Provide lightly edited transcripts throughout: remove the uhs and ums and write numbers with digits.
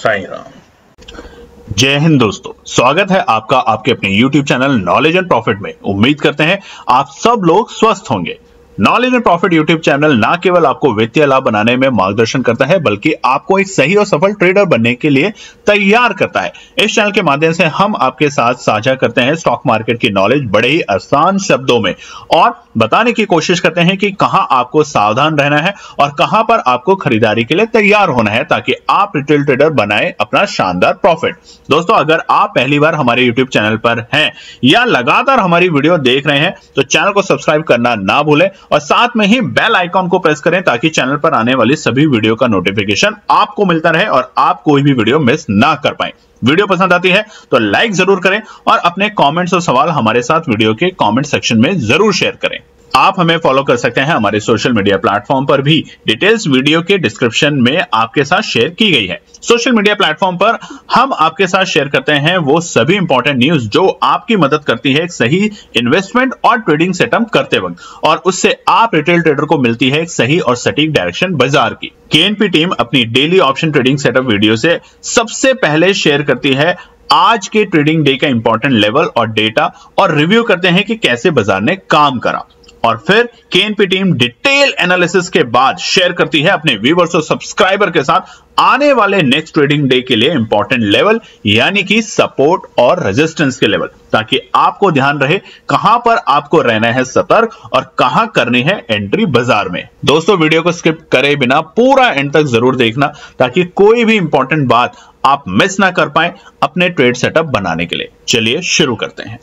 साईं राम। जय हिंद दोस्तों, स्वागत है आपका आपके अपने YouTube channel knowledge and profit में। उम्मीद करते हैं आप सब लोग स्वस्थ होंगे। Knowledge and profit YouTube channel ना केवल आपको वित्तीय लाभ बनाने में मार्गदर्शन करता है, बल्कि आपको एक सही और सफल ट्रेडर बनने के लिए तैयार करता है। इस चैनल के माध्यम से हम आपके साथ साझा करते हैं स्टॉक मार्केट की नॉलेज बड़े ही आसान शब्दों में और बताने की कोशिश करते हैं कि कहां आपको सावधान रहना है और कहां पर आपको खरीदारी के लिए तैयार होना है, ताकि आप रिटेल ट्रेडर बनाए अपना शानदार प्रॉफिट। दोस्तों, अगर आप पहली बार हमारे यूट्यूब चैनल पर हैं या लगातार हमारी वीडियो देख रहे हैं तो चैनल को सब्सक्राइब करना ना भूलें और साथ में ही बेल आइकॉन को प्रेस करें, ताकि चैनल पर आने वाली सभी वीडियो का नोटिफिकेशन आपको मिलता रहे और आप कोई भी वीडियो मिस ना कर पाएं। वीडियो पसंद आती है तो लाइक जरूर करें और अपने कमेंट्स और सवाल हमारे साथ वीडियो के कमेंट सेक्शन में जरूर शेयर करें। आप हमें फॉलो कर सकते हैं हमारे सोशल मीडिया प्लेटफॉर्म पर भी। डिटेल्स वीडियो के डिस्क्रिप्शन में आपके साथ शेयर की गई है। सोशल मीडिया प्लेटफॉर्म पर हम आपके साथ शेयर करते हैं वो सभी इंपॉर्टेंट न्यूज जो आपकी मदद करती है एक सही इन्वेस्टमेंट और ट्रेडिंग सेटअप करते वक्त, और उससे आप रिटेल ट्रेडर को मिलती है एक सही और सटीक डायरेक्शन बाजार की। केएनपी टीम अपनी daily option trading setup video से सबसे पहले शेयर करती है आज के ट्रेडिंग डे का इंपॉर्टेंट लेवल और डेटा, और रिव्यू करते हैं कि कैसे बाजार ने काम करा। और फिर केएनपी टीम डिटेल एनालिसिस के बाद शेयर करती है अपने व्यूअर्स और सब्सक्राइबर के साथ आने वाले नेक्स्ट ट्रेडिंग डे के लिए इंपॉर्टेंट लेवल, यानी कि सपोर्ट और रेजिस्टेंस के लेवल, ताकि आपको ध्यान रहे कहां पर आपको रहना है सतर्क और कहां करनी है एंट्री बाजार में। दोस्तों, वीडियो को स्किप करे बिना पूरा एंड तक जरूर देखना, ताकि कोई भी इंपॉर्टेंट बात आप मिस ना कर पाए अपने ट्रेड सेटअप बनाने के लिए। चलिए शुरू करते हैं।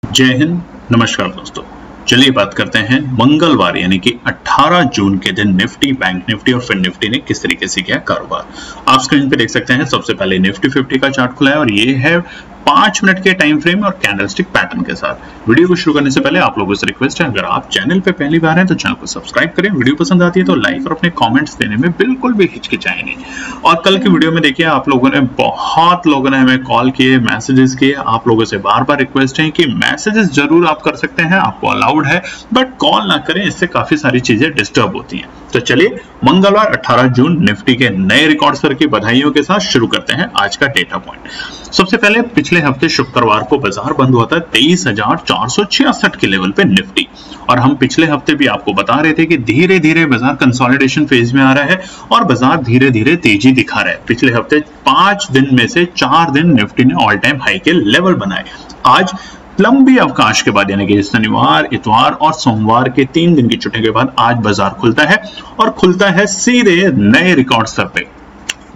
जय हिंद, नमस्कार दोस्तों। चलिए बात करते हैं मंगलवार यानी कि 18 जून के दिन निफ्टी, बैंक निफ्टी और फिन निफ्टी ने किस तरीके से किया कारोबार। आप स्क्रीन पे देख सकते हैं सबसे पहले निफ्टी 50 का चार्ट खुला है और ये है 5 मिनट के टाइम फ्रेम और कैंडलस्टिक पैटर्न के साथ। वीडियो को शुरू करने से पहले आप लोगों से रिक्वेस्ट है, अगर आप चैनल पे पहली बार हैं तो चैनल को सब्सक्राइब करें। वीडियो पसंद आती है तो लाइक और अपने कमेंट्स देने में बिल्कुल भी हिचकिचाएं नहीं। और कल की वीडियो में देखिए, आप लोगों ने बहुत लोगों ने हमें कॉल किए, मैसेजेस किए। आप लोगों से बार बार रिक्वेस्ट है कि मैसेजेस जरूर आप कर सकते हैं, आपको अलाउड है, बट कॉल ना करें, इससे काफी सारी चीजें डिस्टर्ब होती हैं। तो चलिए मंगलवार 18 जून निफ्टी के नए रिकॉर्ड स्तर की बधाइयों के साथ शुरू करते हैं आज का डेटा पॉइंट। सबसे पहले पिछले हफ्ते शुक्रवार को बाजार बंद हुआ था 23,466 के लेवल पे निफ्टी, और हम पिछले हफ्ते भी आपको बता रहे थे कि धीरे धीरे बाजार कंसोलिडेशन फेज में आ रहा है और बाजार धीरे धीरे तेजी दिखा रहा है। पिछले हफ्ते 5 दिन में से 4 दिन निफ्टी ने ऑल टाइम हाई के लेवल बनाए। आज लंबी अवकाश के बाद यानी कि शनिवार, इतवार और सोमवार के 3 दिन की छुट्टी के बाद आज बाजार खुलता है और खुलता है सीधे नए रिकॉर्ड स्तर पे।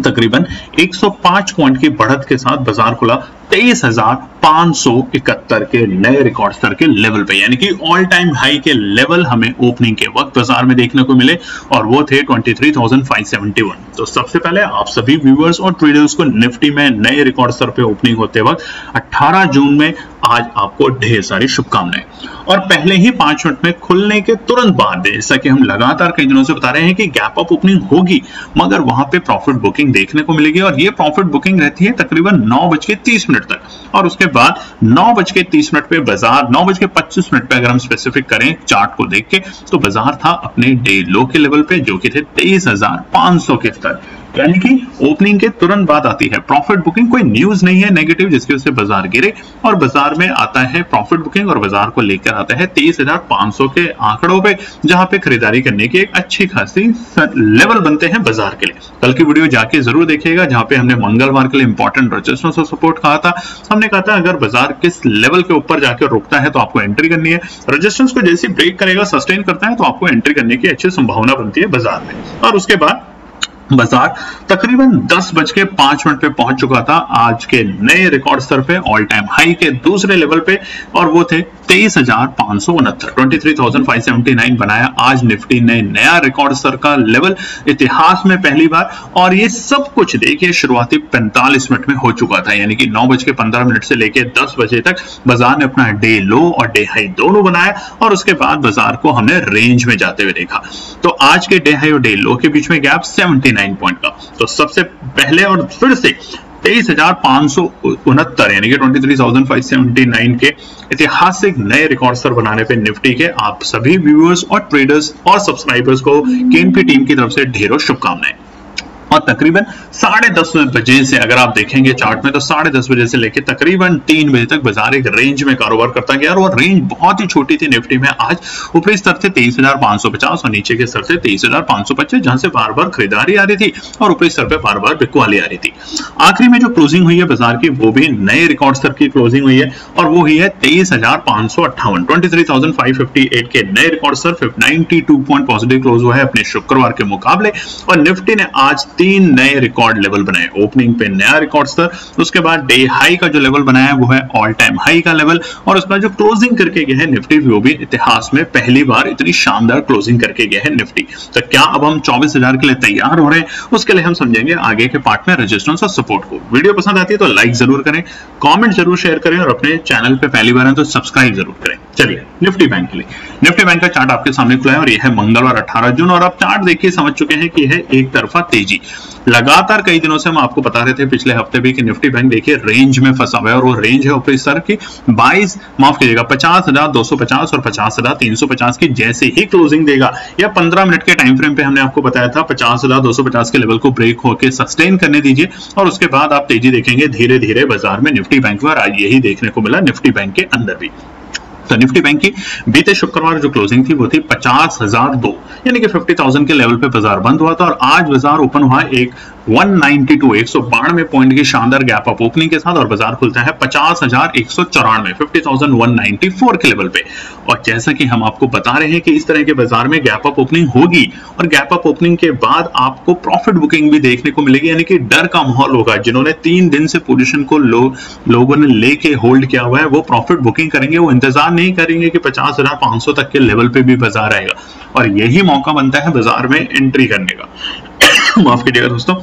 तकरीबन 105 पॉइंट की बढ़त के साथ बाजार खुला 23,571 के नए रिकॉर्ड स्तर के लेवल पे, यानी कि ऑल टाइम हाई के लेवल हमें ओपनिंग के वक्त बाजार में देखने को मिले और वो थे 23,571। तो सबसे पहले आप सभी व्यूअर्स और ट्रेडर्स को निफ्टी में नए रिकॉर्ड स्तर पे ओपनिंग होते वक्त 18 जून में आज आपको ढेर सारी शुभकामनाएं। और पहले ही 5 मिनट में खुलने के तुरंत बाद, जैसा कि हम लगातार कई दिनों से बता रहे हैं कि गैप अप ओपनिंग होगी, मगर वहां पे प्रॉफिट बुकिंग देखने को मिलेगी, और ये प्रॉफिट बुकिंग रहती है तकरीबन 9:30 तक। और उसके बाद 9:30 पे बाजार 9:25 पे, अगर हम स्पेसिफिक करें चार्ट को देख के, तो बाजार था अपने डे लो के लेवल पे, जो कि थे 23,500 के स्तर। यानी कि ओपनिंग के तुरंत बाद आती है प्रॉफिट बुकिंग। कोई न्यूज नहीं है नेगेटिव जिसकी वजह से बाजार गिरे, और बाजार में आता है प्रॉफिट बुकिंग और बाजार को लेकर आता है 23,500 के आंकड़ों पे, जहां पे खरीदारी करने की एक अच्छी खासी लेवल बनते हैं बाजार के लिए। कल की वीडियो जाके जरूर देखिएगा, जहां पे हमने मंगलवार के लिए इंपॉर्टेंट रेजिस्टेंस और सपोर्ट कहा था। हमने कहा था अगर बाजार किस लेवल के ऊपर जाकर रुकता है तो आपको एंट्री करनी है, रेजिस्टेंस को जैसे ब्रेक करेगा, सस्टेन करता है, तो आपको एंट्री करने की अच्छी संभावना बनती है बाजार में। और उसके बाद बाजार तकरीबन 10:05 पे पहुंच चुका था आज के नए रिकॉर्ड स्तर पे, ऑल टाइम हाई के दूसरे लेवल पे, और वो थे 23,569, 23,579 बनाया आज निफ्टी ने नया रिकॉर्ड स्तर का लेवल इतिहास में पहली बार। और ये सब कुछ देखिए शुरुआती 45 मिनट में हो चुका था, यानी कि 9:15 से लेकर 10 बजे तक बाजार ने अपना डे लो और डे हाई दोनों बनाया, और उसके बाद बाजार को हमने रेंज में जाते हुए देखा। तो आज के डे हाई और डे लो के बीच में गैप 79 पॉइंट का। तो सबसे पहले और फिर से 23,569 यानी कि 23,579 के ऐतिहासिक नए रिकॉर्ड स्तर बनाने पे निफ्टी के आप सभी व्यूअर्स और ट्रेडर्स और सब्सक्राइबर्स को केएनपी टीम की तरफ से ढेरों शुभकामनाएं। और तकरीबन 10:30 बजे से अगर आप देखेंगे चार्ट में तो 10:30 बजे से लेकर तकरीबन 3 बजे तक बाजार एक रेंज में कारोबार करता गया और रेंज बहुत ही छोटी थी। निफ्टी में आज ऊपरी स्तर थे 23,550 और नीचे के स्तर थे 23,525, जहां से बार बार खरीदारी आ रही थी और ऊपरी स्तर पे बार बार बिकवाली आ रही थी। आखिरी में जो क्लोजिंग हुई है बाजार की वो भी नए रिकॉर्ड स्तर की क्लोजिंग हुई है और वो हुई है 23,558, 23,558 के नए रिकॉर्ड स्तर, 92 पॉइंट पॉजिटिव क्लोज हुआ है अपने शुक्रवार के मुकाबले। और निफ्टी ने आज 3 नए रिकॉर्ड लेवल बनाए। ओपनिंग पे नया रिकॉर्ड स्तर, उसके बाद डे हाई का जो लेवल बनाया है वो है ऑल टाइम हाई का लेवल, और उसके बाद जो क्लोजिंग करके गया है निफ्टी वो भी इतिहास में पहली बार इतनी शानदार क्लोजिंग करके गया है निफ्टी। तो क्या अब हम 24,000 के लिए तैयार हो रहे हैं? उसके लिए हम समझेंगे आगे के पार्ट में रेजिस्टेंस और सपोर्ट को। वीडियो पसंद आती है तो लाइक जरूर करें, कमेंट जरूर शेयर करें और अपने चैनल पे पहली बार है तो सब्सक्राइब जरूर करें। चलिए निफ्टी बैंक के लिए, निफ्टी बैंक का चार्ट आपके सामने खुला है और यह है मंगलवार 18 जून और आप चार्ट देखिए समझ चुके हैं कि यह एक तरफा तेजी। लगातार कई दिनों से हम आपको बता रहे थे पिछले हफ्ते भी कि निफ्टी बैंक देखिए रेंज में फंसा हुआ है और वो रेंज है ऊपरी स्तर की 50,250 और 50,350 की। जैसे ही क्लोजिंग देगा या 15 मिनट के टाइम फ्रेम पे हमने आपको बताया था 50,250 के लेवल को ब्रेक होकर सस्टेन करने दीजिए और उसके बाद आप तेजी देखेंगे धीरे धीरे बाजार में निफ्टी बैंक में। और आज यही देखने को मिला निफ्टी बैंक के अंदर भी। तो निफ्टी बैंक की बीते शुक्रवार जो क्लोजिंग थी वो थी 50,002 यानी कि 50,000 के लेवल पे बाजार बंद हुआ था और आज बाजार ओपन हुआ एक 192 पॉइंट की शानदार गैप अप ओपनिंग के साथ और बाजार खुलता है 50,194 50,194 के लेवल पे। और जैसा कि हम आपको बता रहे हैं कि इस तरह के बाजार में गैप अप ओपनिंग होगी और गैप अप ओपनिंग के बाद आपको प्रॉफिट बुकिंग भी देखने को मिलेगी, यानी कि डर का माहौल होगा। जिन्होंने 3 दिन से पोजीशन को लोगों ने लेके होल्ड किया हुआ है वो प्रॉफिट बुकिंग करेंगे, वो इंतजार नहीं करेंगे कि 50,500 तक के लेवल पे भी बाजार आएगा और यही मौका बनता है बाजार में एंट्री करने का। माफ कीजिएगा दोस्तों।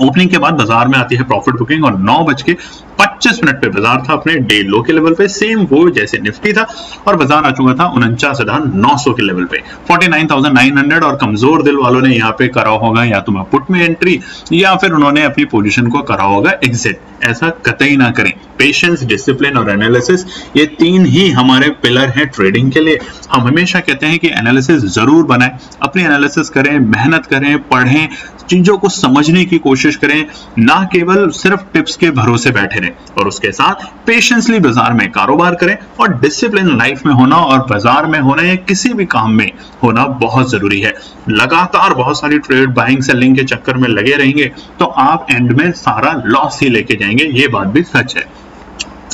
ओपनिंग के बाद बाजार में आती है प्रॉफिट बुकिंग और 9:25 पे बाजार था अपने डे लो के लेवल पे, सेम वो जैसे निफ्टी था और बाजार आ चुका था 49,900 के लेवल पे, 49,900। और कमजोर दिल वालों ने यहाँ पे करा होगा या तो पुट में एंट्री या फिर उन्होंने अपनी पोजीशन को करा होगा एग्जिट। ऐसा कतई ना करें। पेशेंस, डिसिप्लिन और एनालिसिस ये 3 ही हमारे पिलर हैं ट्रेडिंग के लिए। हम हमेशा कहते हैं कि एनालिसिस जरूर बनाएं, अपनी एनालिसिस करें, मेहनत करें, पढ़ें, चीजों को समझने की कोशिश करें, ना केवल सिर्फ टिप्स के भरोसे बैठे रहें। और उसके साथ पेशेंसली बाजार में कारोबार करें और डिसिप्लिन लाइफ में होना और बाजार में होना या किसी भी काम में होना बहुत जरूरी है। लगातार बहुत सारी ट्रेड बाइंग सेलिंग के चक्कर में लगे रहेंगे तो आप एंड में सारा लॉस ही लेके जाएंगे, ये बात भी सच है।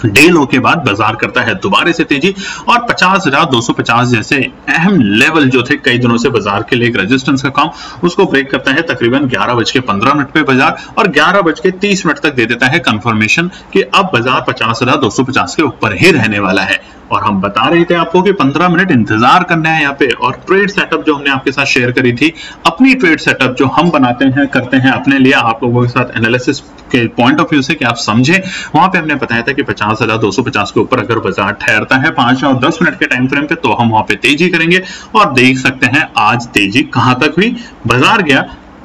डे लो के बाद बाजार करता है दोबारा से तेजी और 50,250 जैसे अहम लेवल जो थे कई दिनों से बाजार के लिए एक रेजिस्टेंस का काम, उसको ब्रेक करता है तकरीबन 11:15 पे बाजार और 11:30 तक दे देता है कंफर्मेशन कि अब बाजार 50,250 के ऊपर ही रहने वाला है। और हम बता रहे थे आपको कि 15 मिनट इंतजार करना है यहाँ पे। और ट्रेड सेटअप जो हमने आपके साथ शेयर करी थी, अपनी ट्रेड सेटअप जो हम बनाते हैं करते हैं अपने लिए आप लोगों के साथ एनालिसिस के पॉइंट ऑफ व्यू से कि आप समझे, वहां पे हमने बताया था कि 50,250 के ऊपर अगर बाजार ठहरता है 5 और 10 मिनट के टाइम फ्रेम पे तो हम वहां पे तेजी करेंगे। और देख सकते हैं आज तेजी कहां तक हुई, बाजार गया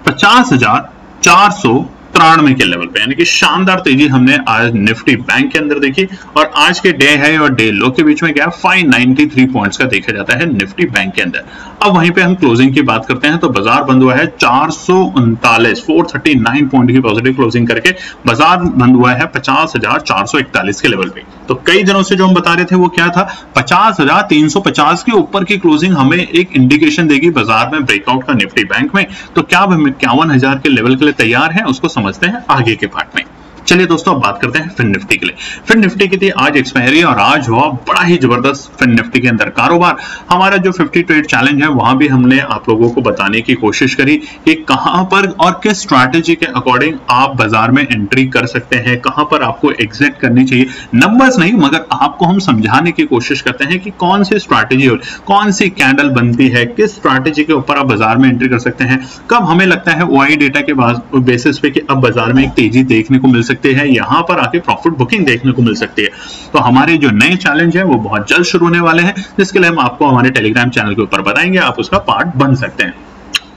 50,493 के लेवल पे, यानी कि शानदार तेजी हमने आज निफ्टी बैंक के अंदर देखी। और आज के डे हाई और डे लो के बीच में गया 593 पॉइंट्स का देखा जाता है निफ्टी बैंक के अंदर। अब वहीं पे हम क्लोजिंग की बात करते हैं तो बाजार बंद हुआ है 439 पॉइंट की पॉजिटिव क्लोजिंग करके बाजार बंद हुआ है 50,441 के लेवल पे। तो कई दिनों से जो हम बता रहे थे वो क्या था, 50,350 के ऊपर की क्लोजिंग हमें एक इंडिकेशन देगी बाजार में ब्रेकआउट का निफ्टी बैंक में। तो क्या हम 51,000 के लेवल के लिए तैयार हैं, उसको समझते हैं आगे के पार्ट में। चलिए दोस्तों अब बात करते हैं फिन निफ्टी के लिए। फिन निफ्टी की थी आज एक्सपायरी और आज हुआ बड़ा ही जबरदस्त फिन निफ्टी के अंदर कारोबार। हमारा जो 50 ट्रेड चैलेंज है वहां भी हमने आप लोगों को बताने की कोशिश करी कि कहां पर और किस स्ट्रैटेजी के अकॉर्डिंग आप बाजार में एंट्री कर सकते हैं, कहां पर आपको एग्जिट करनी चाहिए। नंबर्स नहीं मगर आपको हम समझाने की कोशिश करते हैं कि कौन सी स्ट्रैटेजी और कौन सी कैंडल बनती है, किस स्ट्रैटेजी के ऊपर आप बाजार में एंट्री कर सकते हैं, कब हमें लगता है ओआई डेटा के बेसिस पे कि अब बाजार में एक तेजी देखने को मिल सकते हैं, यहां पर आके प्रॉफिट बुकिंग देखने को मिल सकती है। तो हमारे जो नए चैलेंज है वो बहुत जल्द शुरू होने वाले हैं, जिसके लिए हम आपको हमारे टेलीग्राम चैनल के ऊपर बताएंगे, आप उसका पार्ट बन सकते हैं।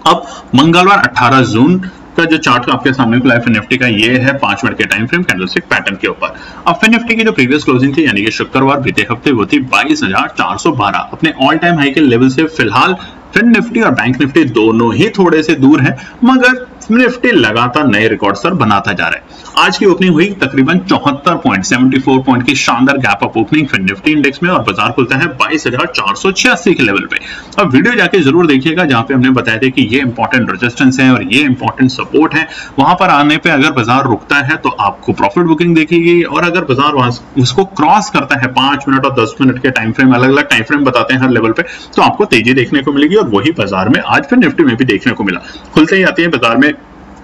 अब मंगलवार 18 जून का जो चार्ट आपके सामने खुला है फिन निफ्टी का, ये है 5 मिनट के टाइम फ्रेम कैंडलस्टिक पैटर्न के ऊपर। अब फिन निफ्टी की जो प्रीवियस क्लोजिंग थी यानी कि शुक्रवार बीते हफ्ते वो थी 22,412 अपने ऑल टाइम हाई के लेवल से। फिलहाल फिन निफ्टी और बैंक निफ्टी दोनों ही थोड़े से दूर हैं, मगर निफ्टी लगातार नए रिकॉर्ड सर बनाता जा रहा है। आज की ओपनिंग हुई तकरीबन 74 पॉइंट की शानदार गैप अप ओपनिंग फिर निफ्टी इंडेक्स में, और बाजार खुलता है 22,486 के लेवल पे। अब वीडियो जाके जरूर देखिएगा जहां पे हमने बताया था कि ये इंपॉर्टेंट रेजिस्टेंस है और ये इंपॉर्टेंट सपोर्ट है। वहां पर आने पे अगर बाजार रुकता है तो आपको प्रॉफिट बुकिंग देखेगी, और अगर बाजार उसको क्रॉस करता है 5 मिनट और 10 मिनट के टाइम फ्रेम, अलग अलग टाइम फ्रेम बताते हैं हर लेवल पे, तो आपको तेजी देखने को मिलेगी। और वही बाजार में आज फिर निफ्टी में भी देखने को मिला। खुलते ही आती है बाजार में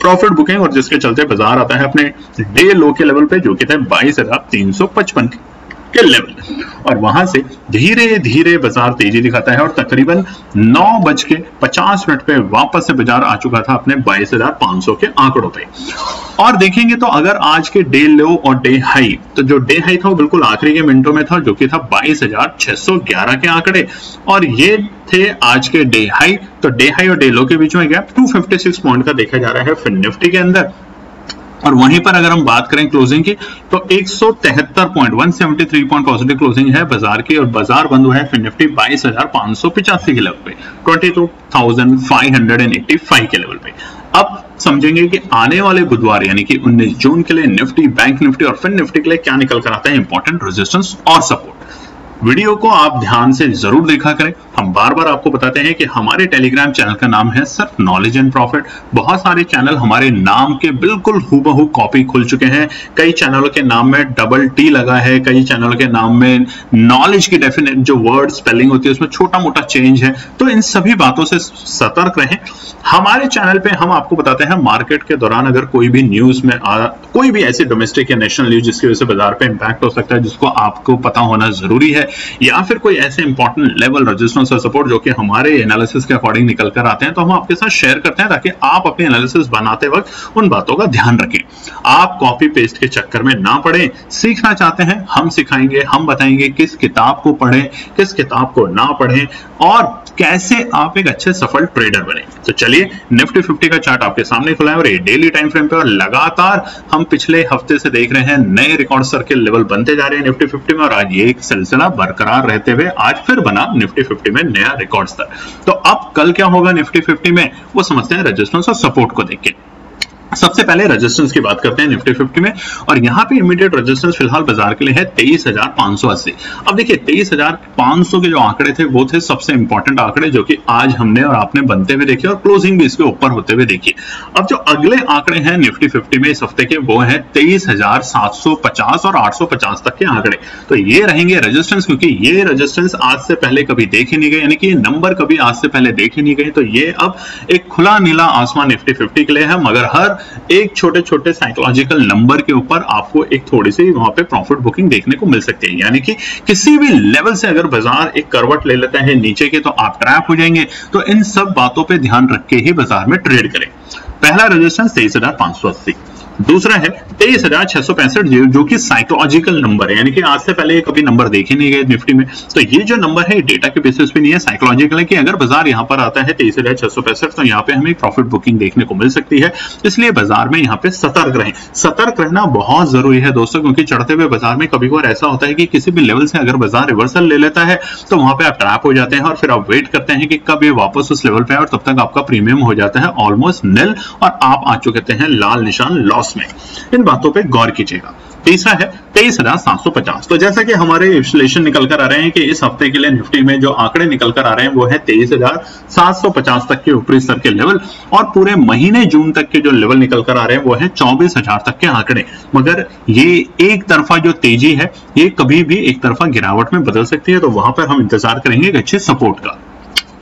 प्रॉफिट बुकिंग, और जिसके चलते बाजार आता है अपने डे लो के लेवल पे, जो कि था 22,355 के लेवल, और वहां से धीरे धीरे बाजार तेजी दिखाता है और तकरीबन 9:50 पे वापस से बाजार आ चुका था अपने 22,500 के आंकड़ों पे। और देखेंगे तो अगर आज के डे लो और डे हाई, तो जो डे हाई था वो बिल्कुल आखिरी के मिनटों में था, जो कि था 22,611 के आंकड़े, और ये थे आज के डे हाई। तो डे हाई और डे लो के बीच में गैप 256 पॉइंट का देखा जा रहा है फिर निफ्टी के अंदर। और वहीं पर अगर हम बात करें क्लोजिंग की, तो 173 पॉइंट 173 पॉइंट पॉजिटिव क्लोजिंग है बाजार की, और बाजार बंद हुआ है फिर निफ्टी 22,585 के लेवल पे, 22,585 के लेवल पे। अब समझेंगे कि आने वाले बुधवार यानी कि 19 जून के लिए निफ्टी, बैंक निफ्टी और फिर निफ्टी के लिए क्या निकल कर आता है इंपॉर्टेंट रेजिस्टेंस और सपोर्ट। वीडियो को आप ध्यान से जरूर देखा करें। हम बार बार आपको बताते हैं कि हमारे टेलीग्राम चैनल का नाम है सिर्फ नॉलेज एंड प्रॉफिट। बहुत सारे चैनल हमारे नाम के बिल्कुल हूबहू कॉपी खुल चुके हैं। कई चैनलों के नाम में डबल टी लगा है, कई चैनलों के नाम में नॉलेज की डेफिनेट जो वर्ड स्पेलिंग होती है उसमें छोटा मोटा चेंज है। तो इन सभी बातों से सतर्क रहें। हमारे चैनल पे हम आपको बताते हैं मार्केट के दौरान अगर कोई भी न्यूज में कोई भी ऐसी डोमेस्टिक या नेशनल न्यूज जिसकी वजह से बाजार पे इंपैक्ट हो सकता है, जिसको आपको पता होना जरूरी है, या फिर कोई ऐसे इंपॉर्टेंट लेवल रेजिस्टेंस और सपोर्ट जो कि हमारे एनालिसिस के अकॉर्डिंग निकल कर आते हैं, तो हम आपके साथ शेयर करते हैं ताकि आप अपने एनालिसिस बनाते वक्त उन बातों का ध्यान रखें। आप कॉपी पेस्ट के चक्कर में ना पड़े। सीखना चाहते हैं, हम सिखाएंगे, हम बताएंगे किस किताब को पढ़ें, किस किताब को ना पढ़ें, और कैसे आप एक अच्छे सफल ट्रेडर बने। तो चलिए, निफ्टी 50 का चार्ट आपके सामने खुला है और ये डेली टाइम फ्रेम पे, और लगातार हम पिछले हफ्ते से देख रहे हैं नए रिकॉर्ड सर्किल लेवल बनते जा रहे हैं निफ्टी 50 में, और आज ये एक सिलसिला बरकरार रहते हुए आज फिर बना निफ्टी 50 में नया रिकॉर्ड स्तर। तो अब कल क्या होगा निफ्टी 50 में, वो समझते हैं रेजिस्टेंस और सपोर्ट को देख के। सबसे पहले रेजिस्टेंस की बात करते हैं निफ्टी 50 में, और यहां पे इमीडिएट रेजिस्टेंस फिलहाल बाजार के लिए है 23,580। अब देखिए 23,500 के जो आंकड़े थे वो थे सबसे इंपॉर्टेंट आंकड़े, जो कि आज हमने और आपने बनते हुए देखे और क्लोजिंग भी इसके ऊपर होते हुए देखी। अब जो अगले आंकड़े हैं निफ्टी 50 में इस हफ्ते के, वो है 23,750 और 850 तक के आंकड़े। तो ये रहेंगे रेजिस्टेंस, क्योंकि ये रेजिस्टेंस आज से पहले कभी देखे नहीं गए, यानी कि ये नंबर कभी आज से पहले देखे नहीं गए। तो ये अब एक खुला नीला आसमान निफ्टी 50 के लिए है, मगर हर एक छोटे छोटे साइकोलॉजिकल नंबर के ऊपर आपको एक थोड़ी सी वहां पे प्रॉफिट बुकिंग देखने को मिल सकती है। यानी कि किसी भी लेवल से अगर बाजार एक करवट ले लेता है नीचे के, तो आप ट्रैप हो जाएंगे। तो इन सब बातों पे ध्यान रख के ही बाजार में ट्रेड करें। पहला रेजिस्टेंस 23,580, दूसरा है 23,665 जो कि साइकोलॉजिकल नंबर है, यानी कि आज से पहले कभी नंबर देखे नहीं गए निफ्टी में। तो ये जो नंबर है डेटा के बेसिस पे नहीं है, साइकोलॉजिकल है कि अगर बाजार यहां पर आता है 23,665 तो यहां पे हमें प्रॉफिट बुकिंग देखने को मिल सकती है। इसलिए बाजार में यहां पे सतर्क रहें। सतर्क रहना बहुत जरूरी है दोस्तों, क्योंकि चढ़ते हुए बाजार में कभी कभार ऐसा होता है कि किसी भी लेवल से अगर बाजार रिवर्सल ले लेता है तो वहां पे आप ट्रैप हो जाते हैं, और फिर आप वेट करते हैं कि कब ये वापस उस लेवल पे आए, और तब तक आपका प्रीमियम हो जाता है ऑलमोस्ट निल, और आप आ चुके हैं लाल निशान लॉस में। इन बातों पे गौर कीजिएगा। तीसरा है 23,750। तो जैसा कि हमारे विश्लेषण निकल कर आ रहे हैं कि इस हफ्ते के लिए निफ्टी में जो आंकड़े निकल कर आ रहे हैं वो है 23,750 तक के ऊपरी स्तर के लेवल, और पूरे महीने जून तक के जो लेवल निकल कर आ रहे हैं वो है 24,000 तक के आंकड़े। मगर ये एक तरफा जो तेजी है ये कभी भी एक तरफा गिरावट में बदल सकती है, तो वहां पर हम इंतजार करेंगे एक अच्छे सपोर्ट का।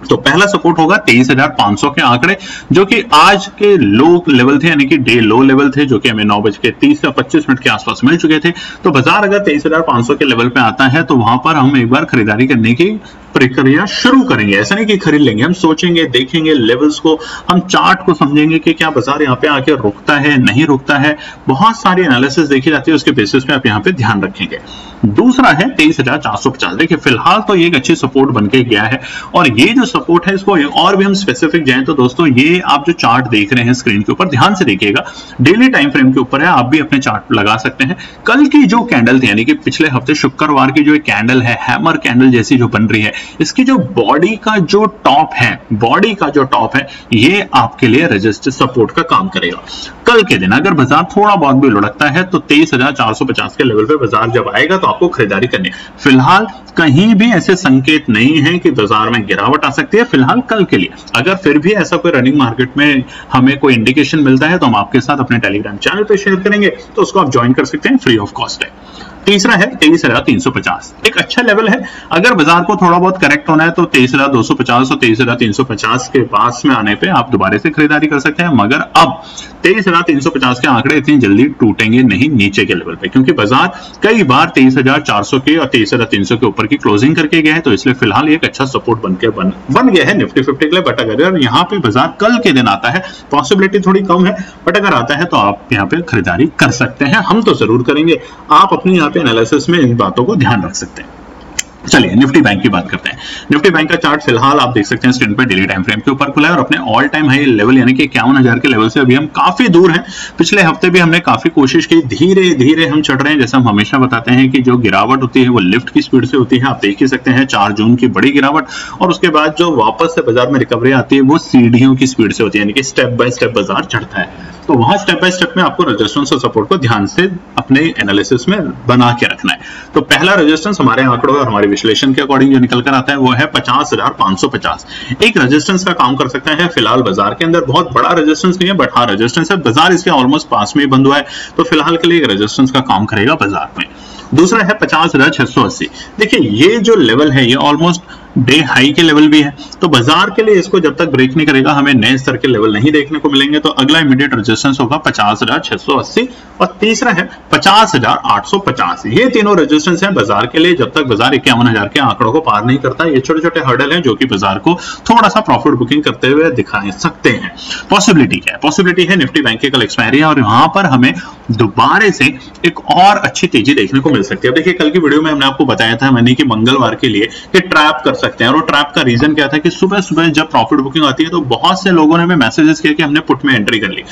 तो पहला सपोर्ट होगा 23,500 के आंकड़े, जो कि आज के लो लेवल थे, यानी कि डे लो लेवल थे, जो कि हमें 9:30 या 25 मिनट के आसपास मिल चुके थे। तो बाजार अगर 23,500 के लेवल पे आता है तो वहां पर हम एक बार खरीदारी करने की प्रक्रिया शुरू करेंगे। ऐसा नहीं कि खरीद लेंगे, हम सोचेंगे, देखेंगे लेवल्स को, हम चार्ट को समझेंगे कि क्या बाजार यहाँ पे आके रुकता है, नहीं रुकता है। बहुत सारी एनालिसिस देखी जाती है, उसके बेसिस पे आप यहाँ पे ध्यान रखेंगे। दूसरा है 23,450। देखिए फिलहाल तो ये एक अच्छी सपोर्ट बनके गया है, और ये जो सपोर्ट है इसको और भी हम स्पेसिफिक जाएं तो दोस्तों ये आप जो चार्ट देख रहे हैं स्क्रीन के ऊपर, ध्यान से देखिएगा, डेली टाइम फ्रेम के ऊपर है, आप भी अपने चार्ट लगा सकते हैं। कल की जो कैंडल थी यानी कि पिछले हफ्ते शुक्रवार की जो एक कैंडल है, हैमर कैंडल जैसी जो बन रही है, इसकी जो बॉडी का जो टॉप है, बॉडी का जो टॉप है, ये आपके लिए रेजिस्टेंस सपोर्ट का काम करेगा। कल के दिन अगर बाजार थोड़ा बहुत भी लुढ़कता है तो 23,450 के लेवल पे बाजार जब आएगा तो आपको खरीदारी करनी है। फिलहाल कहीं भी ऐसे संकेत नहीं है कि बाजार में गिरावट आ सकती है फिलहाल कल के लिए। अगर फिर भी ऐसा कोई रनिंग मार्केट में हमें कोई इंडिकेशन मिलता है तो हम आपके साथ अपने टेलीग्राम चैनल पे शेयर करेंगे, तो उसको आप ज्वाइन कर सकते हैं, फ्री ऑफ कॉस्ट है। तीसरा है 23,350, एक अच्छा लेवल है। अगर बाजार को थोड़ा बहुत करेक्ट होना है तो 23,250 और 23,350 के पास में आने पे आप दोबारा से खरीदारी कर सकते हैं, मगर अब 23,350 के आंकड़े इतनी जल्दी टूटेंगे नहीं नीचे के लेवल पे, क्योंकि बाजार कई बार 23,400 के और 23,300 के ऊपर की क्लोजिंग करके गया है, तो इसलिए फिलहाल एक अच्छा सपोर्ट बन गया है निफ्टी 50 के लिए। बट अगर यहाँ पे बाजार कल के दिन आता है, पॉसिबिलिटी थोड़ी कम है, बट अगर आता है तो आप यहाँ पे खरीदारी कर सकते हैं, हम तो जरूर करेंगे। आप अपनी यहाँ पे एनालिसिस में इन बातों को ध्यान रख सकते हैं। चलिए निफ्टी बैंक की बात करते हैं। निफ्टी बैंक का चार्ट फिलहाल आप देख सकते हैं स्क्रीन पर, डेली टाइम फ्रेम के ऊपर खुला है और अपने ऑल टाइम हाई लेवल यानी कि 51,000 के लेवल से अभी हम काफी दूर हैं। पिछले हफ्ते भी हमने काफी कोशिश की, धीरे धीरे हम चढ़ रहे हैं। जैसे हम हमेशा बताते हैं कि जो गिरावट होती है वो लिफ्ट की स्पीड से होती है, आप देख ही सकते हैं 4 जून की बड़ी गिरावट, और उसके बाद जो वापस से बाजार में रिकवरी आती है वो सीढ़ियों की स्पीड से होती है, यानी कि स्टेप बाय स्टेप बाजार चढ़ता है। तो वहां स्टेप बाय स्टेप में आपको रेजिस्टेंस और सपोर्ट को ध्यान से अपने एनालिसिस में बना के रखना है। तो पहला रेजिस्टेंस हमारे आंकड़ों और हमारे विश्लेषण के अकॉर्डिंग जो निकल कर आता है वो है 50,550। एक रेजिस्टेंस का काम कर सकता है फिलहाल बाजार के अंदर, बहुत बड़ा रेजिस्टेंस नहीं है बट हाँ रेजिस्टेंस है, बाजार इसके ऑलमोस्ट पास में ही बंद हुआ है, तो फिलहाल के लिए रेजिस्टेंस का काम करेगा बाजार में। दूसरा है 50,680। देखिए ये जो लेवल है ये ऑलमोस्ट डे हाई के लेवल भी है, तो बाजार के लिए इसको जब तक ब्रेक नहीं करेगा हमें नए स्तर के लेवल नहीं देखने को मिलेंगे, तो अगला इमीडिएट रेजिस्टेंस होगा 50,680 और तीसरा है 50,850। ये तीनों रेजिस्टेंस हैं बाजार के लिए जब तक बाजार 51,000 के आंकड़ों को पार नहीं करता। ये छोटे छोटे हर्डल हैं जो कि बाजार को थोड़ा सा प्रॉफिट बुकिंग करते हुए दिखा सकते हैं। पॉसिबिलिटी क्या है? पॉसिबिलिटी है निफ्टी बैंक की कल एक्सपायरी है और वहां पर हमें दोबारा से एक और अच्छी तेजी देखने को मिल सकती है। देखिए कल की वीडियो में हमने आपको बताया था मैंने कि मंगलवार के लिए कि ट्रैप कर सकते हैं, और ट्रैप का रीजन क्या था कि सुबह सुबह जब प्रॉफिट बुकिंग आती है तो बहुत से लोगों ने हमें मैसेजेस किया कि हमने पुट में एंट्री कर ली।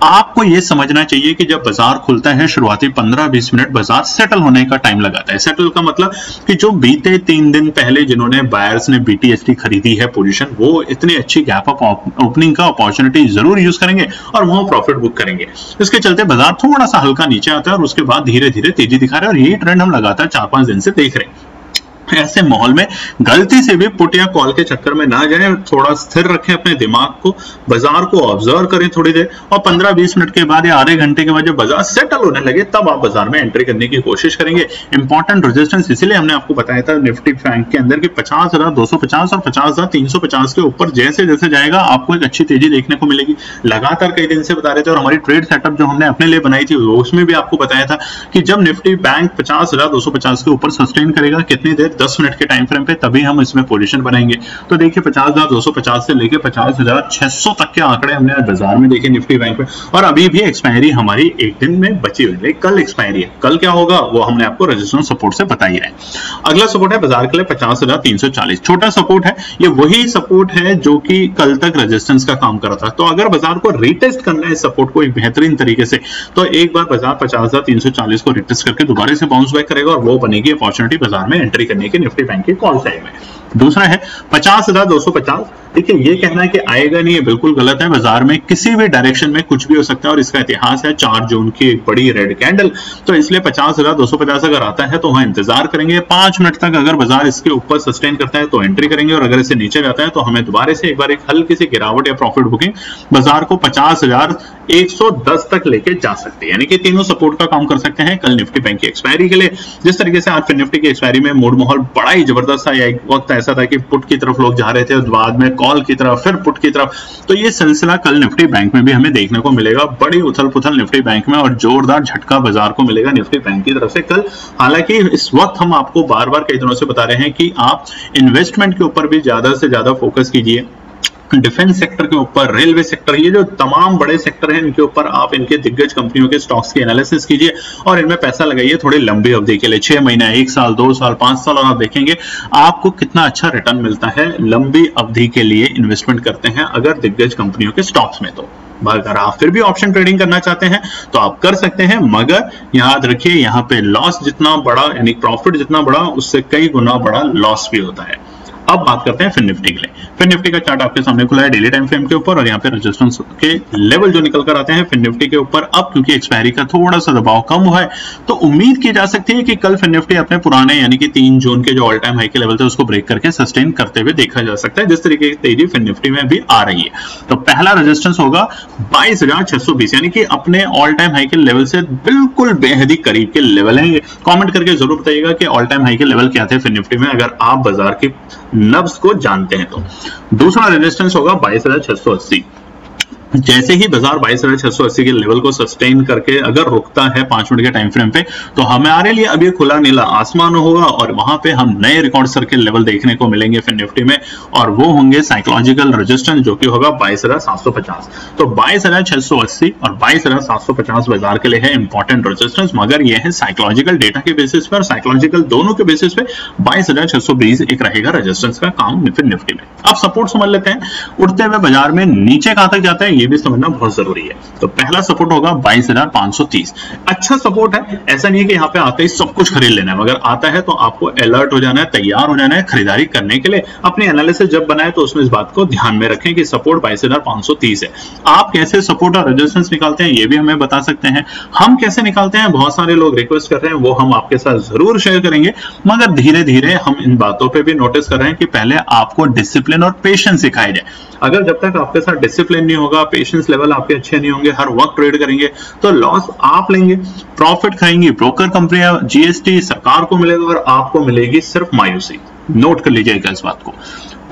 आपको यह समझना चाहिए कि जब बाजार खुलता है शुरुआती 15-20 मिनट बाजार सेटल होने का टाइम लगाता है। सेटल का मतलब कि जो बीते 3 दिन पहले जिन्होंने बायर्स ने BTST खरीदी है पोजीशन, वो इतनी अच्छी गैप अप ओपनिंग का अपॉर्चुनिटी जरूर यूज करेंगे और वहां प्रॉफिट बुक करेंगे। इसके चलते बाजार थोड़ा सा हल्का नीचे आता है और उसके बाद धीरे धीरे तेजी दिखा रहा है, और यही ट्रेंड हम लगातार 4-5 दिन से देख रहे हैं। ऐसे माहौल में गलती से भी पुट या कॉल के चक्कर में ना जाए, थोड़ा स्थिर रखें अपने दिमाग को, बाजार को ऑब्जर्व करें थोड़ी देर, और 15-20 मिनट के बाद या आधे घंटे के बाद जब बाजार सेटल होने लगे तब आप बाजार में एंट्री करने की कोशिश करेंगे। इंपॉर्टेंट रेजिस्टेंस इसीलिए हमने आपको बताया था निफ्टी बैंक के अंदर कि 50,250 और 50,350 के ऊपर जैसे जैसे जाएगा आपको एक अच्छी तेजी देखने को मिलेगी। लगातार कई दिन से बता रहे थे, और हमारी ट्रेड सेटअप जो हमने अपने लिए बनाई थी उसमें भी आपको बताया था कि जब निफ्टी बैंक 50,250 के ऊपर सस्टेन करेगा कितनी देर, 10 मिनट के टाइम फ्रेम पे, तभी हम इसमें पोजीशन बनाएंगे। तो देखिए 50,250 से लेके 50,600 तक के आंकड़े हमने आज बाजार में देखे निफ्टी बैंक में, और अभी भी एक्सपायरी हमारी एक दिन में बची हुई है। कल एक्सपायरी है, कल क्या होगा वो हमने आपको रेजिस्टेंस सपोर्ट से बता ही रहे। अगला सपोर्ट है बाजार के लिए 50,340। छोटा सपोर्ट है, ये वही सपोर्ट है जो कि कल तक रेजिस्टेंस का काम कर रहा था। तो अगर बाजार को रिटेस्ट करना है इस सपोर्ट को एक बेहतरीन तरीके से, तो एक बार बाजार 50,340 को रिटेस्ट करके दोबारा से बाउंस बैक करेगा और वो बनेगी अपॉर्चुनिटी बाजार में एंट्री करने की निफ्टी बैंक के कॉल साइड में। दूसरा है 50,250। देखिए ये कहना है कि आएगा नहीं, ये बिल्कुल गलत है। बाजार में किसी भी डायरेक्शन में कुछ भी हो सकता है और इसका इतिहास है 4 जून की एक बड़ी रेड कैंडल। तो इसलिए 50,250 अगर आता है तो वहां इंतजार करेंगे 5 मिनट तक। अगर बाजार इसके ऊपर सस्टेन करता है तो एंट्री करेंगे, और अगर इसे नीचे जाता है तो हमें दोबारा से एक बार एक हल्की सी गिरावट या प्रॉफिट बुकिंग बाजार को 50,110 तक लेके जा सकते हैं। यानी कि तीनों सपोर्ट का काम कर सकते हैं कल निफ्टी बैंक की एक्सपायरी के लिए। जिस तरीके से आज फिर निफ्टी की एक्सपायरी में मूड माहौल बड़ा ही जबरदस्त था, या एक वक्त ऐसा था कि पुट की तरफ लोग जा रहे थे, बाद में कॉल की तरफ, फिर पुट की तरफ, तो ये सिलसिला कल निफ्टी बैंक में भी हमें देखने को मिलेगा। बड़ी उथल पुथल निफ्टी बैंक में और जोरदार झटका बाजार को मिलेगा निफ्टी बैंक की तरफ से कल। हालांकि इस वक्त हम आपको बार बार कई दिनों से बता रहे हैं कि आप इन्वेस्टमेंट के ऊपर भी ज्यादा से ज्यादा फोकस कीजिए, डिफेंस सेक्टर के ऊपर, रेलवे सेक्टर, ये जो तमाम बड़े सेक्टर हैं इनके ऊपर आप इनके दिग्गज कंपनियों के स्टॉक्स की एनालिसिस कीजिए और इनमें पैसा लगाइए थोड़ी लंबी अवधि के लिए, 6 महीने, 1 साल, 2 साल, 5 साल, और आप देखेंगे आपको कितना अच्छा रिटर्न मिलता है लंबी अवधि के लिए इन्वेस्टमेंट करते हैं अगर दिग्गज कंपनियों के स्टॉक्स में। तो अगर आप फिर भी ऑप्शन ट्रेडिंग करना चाहते हैं तो आप कर सकते हैं, मगर याद रखिए यहाँ पे लॉस जितना बड़ा यानी प्रॉफिट जितना बड़ा उससे कई गुना बड़ा लॉस भी होता है। अब बात करते हैं फिन निफ्टी के लिए। फिन निफ्टी का चार्ट आपके सामने खुला है डेली टाइम फ्रेम के ऊपर, और यहाँ पे रेजिस्टेंस के लेवल जो निकल कर आते हैं फिन निफ्टी के ऊपर, अब क्योंकि एक्सपायरी का थोड़ा सा दबाव कम हुआ है तो उम्मीद की जा सकती है कि कल फिन निफ्टी अपने पुराने यानी कि 3 जून के जो ऑल टाइम हाई के लेवल थे उसको ब्रेक करके सस्टेन करते हुए देखा जा सकता है, जिस तरीके की तेजी फिन निफ्टी में भी आ रही है। तो पहला रेजिस्टेंस होगा 22,620, यानी कि अपने ऑल टाइम हाई के लेवल से बिल्कुल बेहद ही करीब के लेवल है। कॉमेंट करके जरूर बताइएगा कि ऑल टाइम हाई के लेवल क्या थे फिन निफ्टी में, अगर आप बाजार की नब्ज को जानते हैं तो। दूसरा रेजिस्टेंस होगा 22,680। जैसे ही बाजार 22,680 के लेवल को सस्टेन करके अगर रुकता है 5 मिनट के टाइम फ्रेम पे तो हमारे लिए अभी खुला नीला आसमान होगा और वहां पे हम नए रिकॉर्ड सर्किल लेवल देखने को मिलेंगे फिन निफ्टी में, और वो होंगे साइकोलॉजिकल रेजिस्टेंस जो कि होगा 22,750। तो 22,680 और 22,750 बाजार के लिए है इंपॉर्टेंट रेजिस्टेंस, मगर ये है साइकोलॉजिकल डेटा के बेसिस पे और साइकोलॉजिकल दोनों के बेसिस पे 22,620 एक रहेगा रेजिस्टेंस का काम फिन निफ्टी में। अब सपोर्ट समझ लेते हैं, उठते हुए बाजार में नीचे कहां तक जाता है ये भी समझना बहुत जरूरी है। तो पहला सपोर्ट होगा 22,530। अच्छा सपोर्ट है, ऐसा नहीं है कि यहाँ पे आते ही सब कुछ खरीद लेना है, मगर आता है तो आपको अलर्ट हो जाना है, तैयार हो जाना है खरीदारी करने के लिए। अपनी एनालिसिस जब बनाए तो उसमें इस बात को ध्यान में रखें कि सपोर्ट 22,530 है। आप कैसे सपोर्ट और रेजिस्टेंस निकालते हैं ये भी हमें बता सकते हैं, हम कैसे निकालते हैं बहुत सारे लोग रिक्वेस्ट कर रहे हैं, वो हम आपके साथ जरूर शेयर करेंगे, मगर धीरे धीरे हम इन बातों पर भी नोटिस कर रहे हैं कि पहले आपको डिसिप्लिन और पेशेंस सिखाया जाए। अगर जब तक आपके साथ डिसिप्लिन नहीं होगा, पेशेंस लेवल आपके अच्छे नहीं होंगे, हर वक्त ट्रेड करेंगे तो लॉस आप लेंगे, प्रॉफिट खाएंगी ब्रोकर कंपनियां, जीएसटी सरकार को मिलेगा और आपको मिलेगी सिर्फ मायूसी। नोट कर लीजिएगा इस बात को।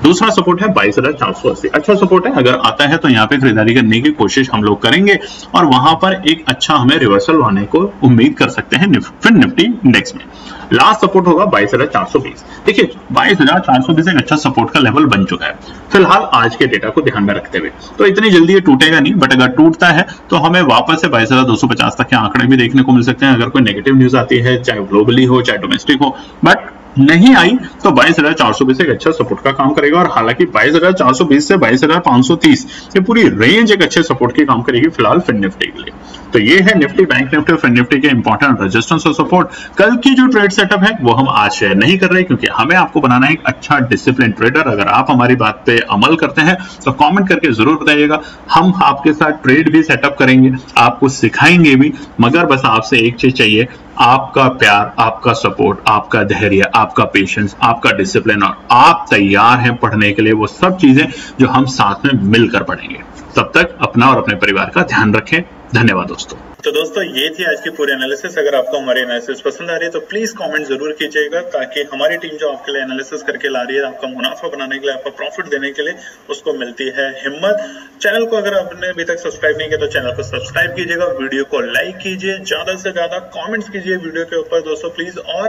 दूसरा सपोर्ट है 22,480। अच्छा सपोर्ट है, अगर आता है तो यहाँ पे खरीदारी करने की कोशिश हम लोग करेंगे और वहां पर एक अच्छा हमें रिवर्सल आने को उम्मीद कर सकते हैं फिन निफ्टी इंडेक्स में। लास्ट सपोर्ट होगा 22,420। देखिए 22,420 एक अच्छा सपोर्ट का लेवल बन चुका है फिलहाल आज के डेटा को ध्यान में रखते हुए। तो इतनी जल्दी ये टूटेगा नहीं, बट अगर टूटता है तो हमें वापस से 22,250 तक के आंकड़े भी देखने को मिल सकते हैं अगर कोई नेगेटिव न्यूज आती है, चाहे ग्लोबली हो चाहे डोमेस्टिक हो। बट नहीं आई तो 22,420 एक अच्छा सपोर्ट का काम करेगा, और हालांकि 22,420 से 22,530 ये पूरी रेंज एक अच्छे सपोर्ट की काम करेगी फिलहाल फिन निफ्टी के लिए। तो ये है निफ्टी, बैंक निफ्टी और फिन निफ्टी के इंपॉर्टेंट रेजिस्टेंस और सपोर्ट। कल की जो ट्रेड सेटअप है वो हम आज शेयर नहीं कर रहे क्योंकि हमें आपको बनाना है एक अच्छा डिसिप्लिन ट्रेडर। अगर आप हमारी बात पे अमल करते हैं तो कमेंट करके जरूर बताइएगा, हम आपके साथ ट्रेड भी सेटअप करेंगे, आपको सिखाएंगे भी, मगर बस आपसे एक चीज चाहिए, आपका प्यार, आपका सपोर्ट, आपका धैर्य, आपका पेशेंस, आपका डिसिप्लिन, और आप तैयार हैं पढ़ने के लिए वो सब चीजें जो हम साथ में मिलकर पढ़ेंगे। तब तक अपना और अपने परिवार का ध्यान रखें। धन्यवाद दोस्तों। तो दोस्तों ये थी आज की पूरी एनालिसिस। अगर आपको हमारी एनालिसिस पसंद आ रही है तो प्लीज कमेंट जरूर कीजिएगा, ताकि हमारी टीम जो आपके लिए एनालिसिस करके ला रही है, आपका मुनाफा बनाने के लिए, आपका प्रॉफिट देने के लिए, उसको मिलती है हिम्मत। चैनल को अगर आपने अभी तक सब्सक्राइब नहीं किया तो चैनल को सब्सक्राइब कीजिएगा, वीडियो को लाइक कीजिए, ज्यादा से ज्यादा कॉमेंट्स कीजिए वीडियो के ऊपर दोस्तों प्लीज, और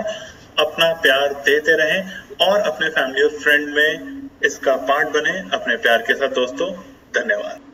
अपना प्यार देते रहें और अपने फैमिली और फ्रेंड में इसका पार्ट बने अपने प्यार के साथ दोस्तों। धन्यवाद।